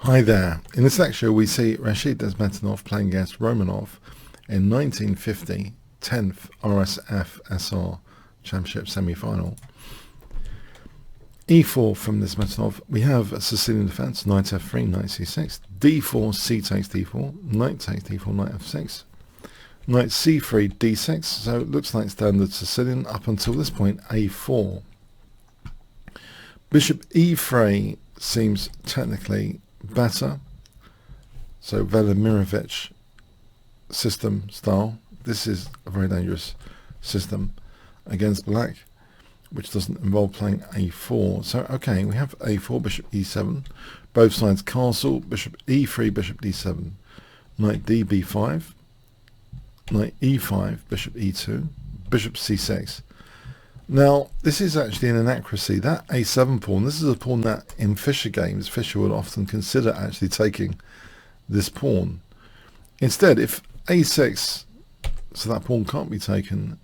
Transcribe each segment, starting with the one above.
Hi there. In this lecture we see Rashid Nezhmetdinov playing against Romanov in 1950 10th RSFSR Championship Semi-final. E4 from Nezhmetdinov. We have a Sicilian Defense, knight f3, knight c6, d4, c takes d4, knight takes d4, knight f6, knight c3, d6. So it looks like standard Sicilian up until this point, a4. Bishop e3 seems technically better. So Velimirovich system style. This is a very dangerous system against black, which doesn't involve playing a4. So okay, we have a4, bishop e7, both sides castle, bishop e3, bishop d7, knight d b5, knight e5, bishop e2, bishop c6. Now this is actually an inaccuracy. That a7 pawn, this is a pawn that in Fischer games, Fischer would often consider actually taking this pawn. Instead, if a6, so that pawn can't be taken,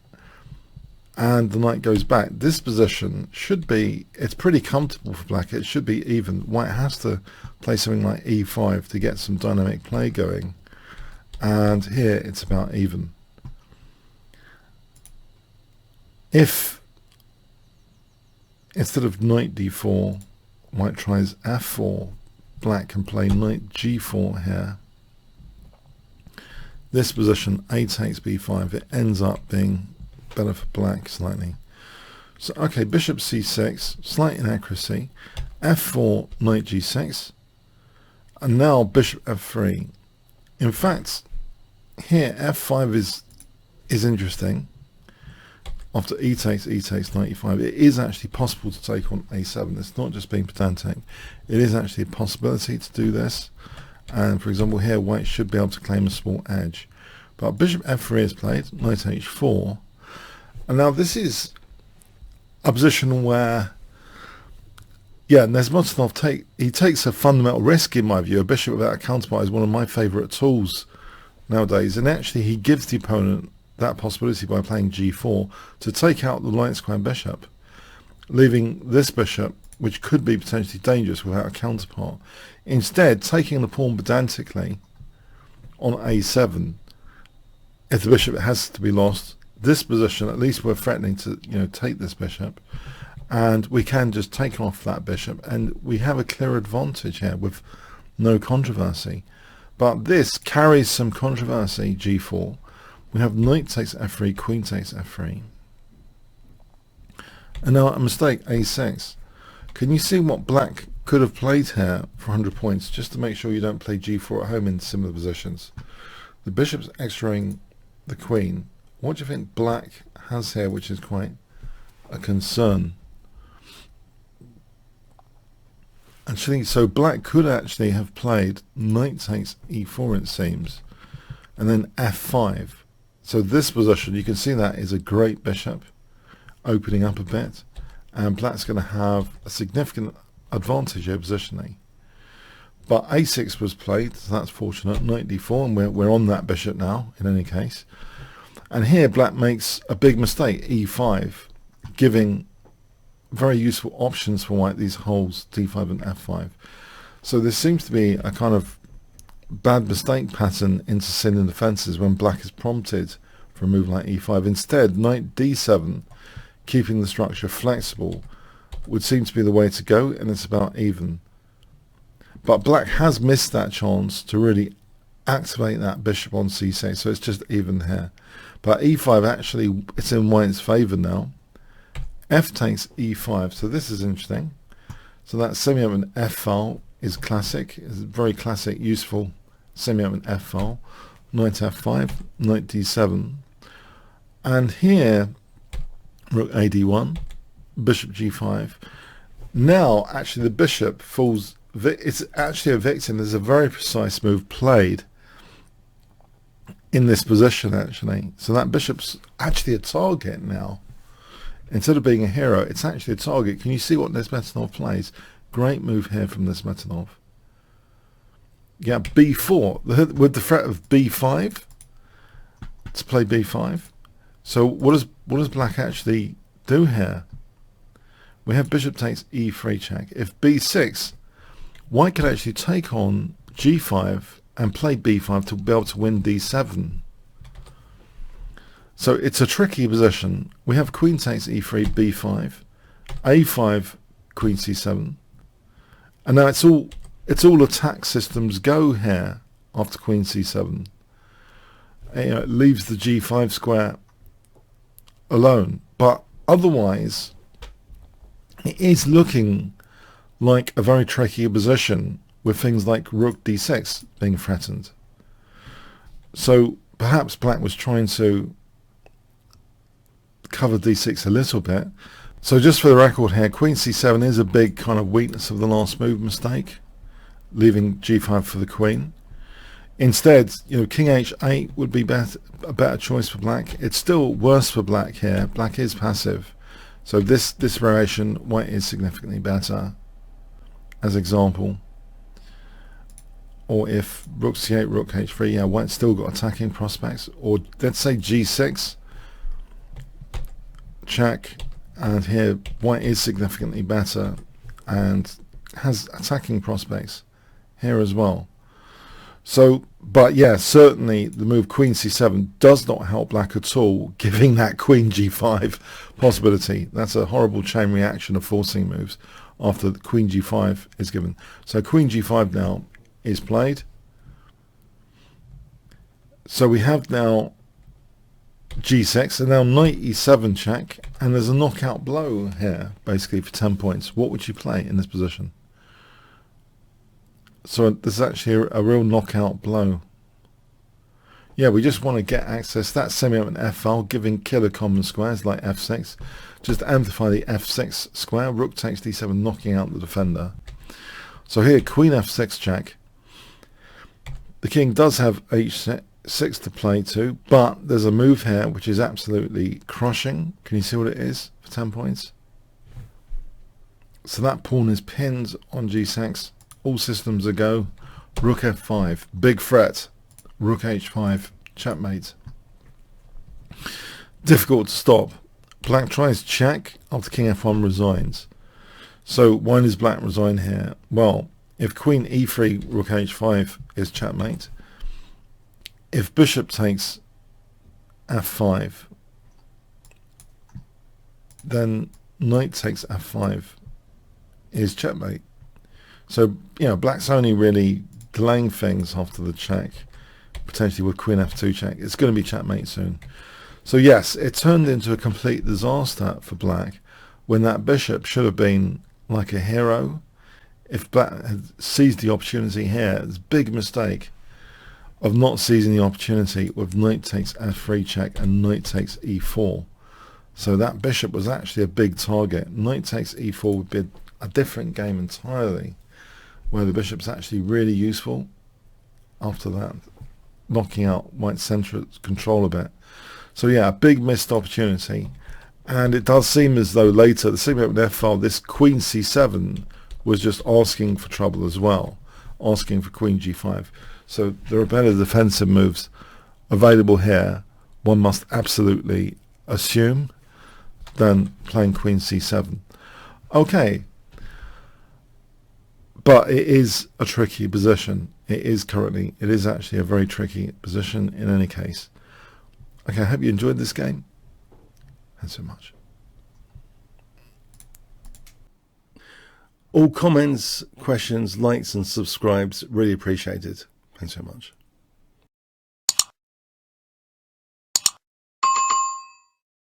and the knight goes back, this position should be, it's pretty comfortable for black. It should be even. White has to play something like e5 to get some dynamic play going, and here it's about even. If instead of knight d4, white tries f4, black can play knight g4 here. This position, a takes b5, it ends up being better for black slightly. So okay, bishop c6, slight inaccuracy, f4, knight g6, and now bishop f3. In fact, here f5 is interesting. After e takes, knight e5, it is actually possible to take on a7. It's not just being pedantic. It is actually a possibility to do this. And for example, here white should be able to claim a small edge. But bishop f3 is played, knight h4. And now this is a position where, yeah, Nezhmetdinov takes a fundamental risk in my view. A bishop without a counterpart is one of my favourite tools nowadays. And actually he gives the opponent that possibility by playing g4 to take out the light square bishop, leaving this bishop, which could be potentially dangerous without a counterpart. Instead, taking the pawn pedantically on a7, if the bishop has to be lost, this position, at least we're threatening to, take this bishop, and we can just take off that bishop, and we have a clear advantage here with no controversy. But this carries some controversy, g4. We have knight takes f3, queen takes f3. And now a mistake, a6. Can you see what black could have played here for 100 points, just to make sure you don't play g4 at home in similar positions? The bishop's extraing the queen. What do you think black has here, which is quite a concern? Actually, so black could actually have played knight takes e4, it seems, and then f5. So this position, you can see that is a great bishop opening up a bit, and black's going to have a significant advantage here positionally. But a6 was played, so that's fortunate. Knight d4, and we're on that bishop now in any case. And here black makes a big mistake, e5, giving very useful options for white, these holes d5 and f5. So this seems to be a kind of bad mistake pattern in Sicilian defences when black is prompted for a move like e5. Instead, knight d7, keeping the structure flexible, would seem to be the way to go, and it's about even. But black has missed that chance to really activate that bishop on c6, so it's just even here. But e5 actually, it's in white's favour now. F takes e5, so this is interesting. So that semi-open f file is classic, is very classic, useful semi-open f file. Knight f5, knight d7, and here rook a d1, bishop g5. Now actually the bishop falls, it's actually a victim. There's a very precise move played in this position actually. So that bishop's actually a target now. Instead of being a hero, it's actually a target. Can you see what Nezhmetdinov plays? Great move here from Nezhmetdinov. Yeah, b4 with the threat of b5 to play b5. So what does black actually do here? We have bishop takes e3 check. If b6, white could actually take on g5 and play b5 to be able to win d7. So it's a tricky position. We have queen takes e3, b5, a5, queen c7, and now it's all attack systems go here after queen c7. It leaves the g5 square alone, but otherwise it is looking like a very tricky position with things like rook d6 being threatened. So perhaps black was trying to cover d6 a little bit. So just for the record here, queen c7 is a big kind of weakness of the last move mistake, leaving g5 for the queen. Instead, king h8 would be a better choice for black. It's still worse for black here. Black is passive. So this variation, white is significantly better, as example. Or if rook c8, rook h3, yeah, white's still got attacking prospects. Or let's say g6, check, and here white is significantly better and has attacking prospects here as well. So, but yeah, certainly the move queen c7 does not help black at all, giving that queen g5 possibility. That's a horrible chain reaction of forcing moves after the queen g5 is given. So queen g5 now is played. So we have now g6, and now knight e7 check, and there's a knockout blow here, basically for 10 points. What would you play in this position? So this is actually a real knockout blow. Yeah, we just want to get access. That's semi-open f file, giving killer common squares like f6. Just amplify the f6 square. Rook takes d7, knocking out the defender. So here, queen f6 check. The king does have h6 to play to, but there's a move here which is absolutely crushing. Can you see what it is for 10 points? So that pawn is pinned on g6. All systems a go. Rook f5, big threat. Rook h5, checkmate. Difficult to stop. Black tries check after king f1 resigns. So why does black resign here? Well, if queen e3, rook h5 is checkmate. If bishop takes f5, then knight takes f5 is checkmate. So, black's only really delaying things after the check, potentially with queen f2 check. It's going to be checkmate soon. So yes, it turned into a complete disaster for black when that bishop should have been like a hero. If black had seized the opportunity here, it's a big mistake of not seizing the opportunity with knight takes f3 check and knight takes e4. So that bishop was actually a big target. Knight takes e4 would be a different game entirely, where the bishop's actually really useful after that, knocking out white's central control a bit. So yeah, a big missed opportunity. And it does seem as though later, the semi-open f file, this queen c7 was just asking for trouble as well, asking for queen g5. So there are better defensive moves available here, one must absolutely assume, than playing queen c7. Okay. But it is a tricky position. It is actually a very tricky position in any case. Okay, I hope you enjoyed this game. Thanks so much. All comments, questions, likes and subscribes, really appreciated. Thanks so much.